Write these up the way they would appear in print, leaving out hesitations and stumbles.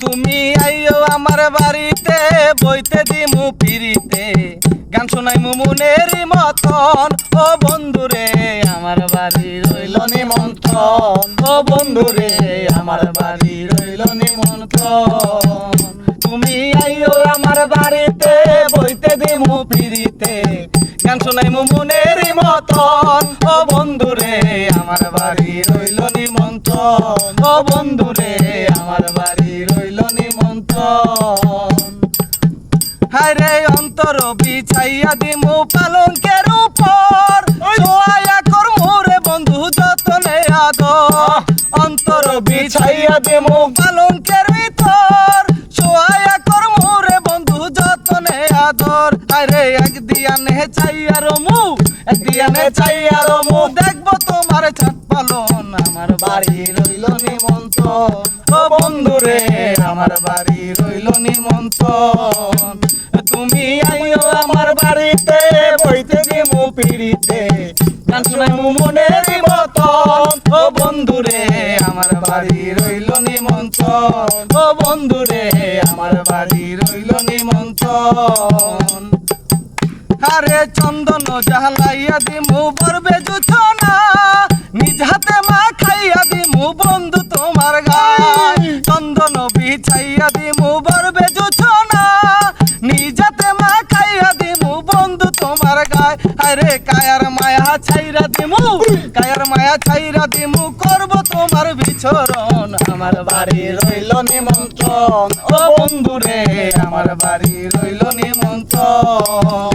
তুমি আইও আমার বাড়িতে বইতে দিমু পিরিতে গান শোনাইমু মনেরই মতন ও বন্ধুরে আমার বাড়ি রইল নিমন্ত্রণ ও বন্ধুরে আমার বাড়ি রইল নিমন্ত্রণ তুমি আইও আমার বাড়িতে বইতে দিমু পিরিতে গান শোনাইমু মনেরই মতন ও বন্ধুরে আমার বাড়ি রইল নিমন্ত্রণ ও বন্ধুরে আমার বাড়ি রইল নিমন্ত্রণ হায় রে অন্তর বিছাইয়া দিমু পালঙ্কের উপর সোয়া করমু রে বন্ধু যতনে আদর অন্তর বিছাইয়া দিমু পালঙ্কের ভিতর সোয়া করমু রে বন্ধু যতনে আদর হায় রে একদিয়ানে চাইয়া রমু একদিয়ানে চাইয়া রমু দেখবো তোমার ছাদ পালন আমার বাড়ি রইল নিমন্ত্রণ ও বন্ধুরে আমার বাড়ি রইল নিমন্ত্রণ তুমি আইও আমার বাড়িতে বইতে দিমু পিড়িতে গান শোনাইমু মনেরই মতন ও বন্ধুরে আমার বাড়ি রইল নিমন্ত্রণ ও বন্ধুরে আমার বাড়ি রইল নিমন্ত্রণ আরে চন্দন জ্বালাইয়া দিমু বরবে জুছনা নিজ হাতে মা খাইয়া দিমু বন্ধু তোমার গায় চন্দন বিছাইয়া দিমু বরবে জুছনা নিজ হাতে মা খাইয়া দিমু বন্ধু তোমার গায় আরে কায়ার মায়া ছাইরা দিমু কায়ার মায়া ছাইরা দিমু করব তোমার বিচরণ আমার বাড়ি রইল নিমন্ত্রণ ও বন্ধুরে আমার বাড়ি রইল নিমন্ত্রণ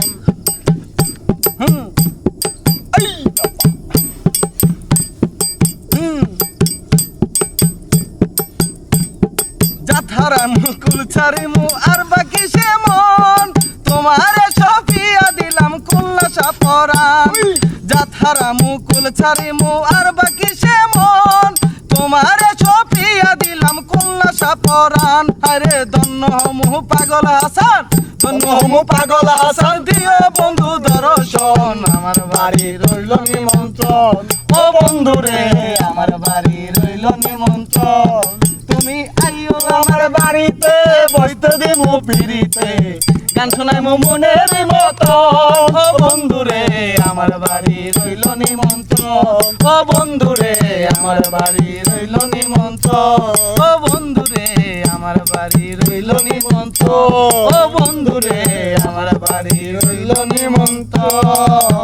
যাথারা মুকুল ছাড়িমু আর বাকি সে মন তোমারে সফিয়া দিলাম কুল্লাসা পরাণ যাথারা মুকুল ছাড়িমু আর বাকি সে মন তোমারে সফিয়া দিলাম কুল্লাসা পরাণ আরে ধন্য হমু পাগল হাসান ধন্য হমু পাগল হাসান দিও বন্ধু দর্শন আমার বাড়ি রইল নিমন্ত্রণ ও বন্ধুরে আমার বাড়ি রইল নিমন্ত্রণ তুমি আইও আমার বাড়িতে বইতে দিমু পিড়িতে গান শোনাইমু মনেরই মতন ও বন্ধুরে আমার বাড়ি রইল নিমন্ত্রণ ও বন্ধুরে আমার বাড়ি রইল নিমন্ত্রণ ও বন্ধুরে আমার বাড়ি রইল নিমন্ত্রণ ও বন্ধুরে আমার বাড়ি রইল নিমন্ত্রণ।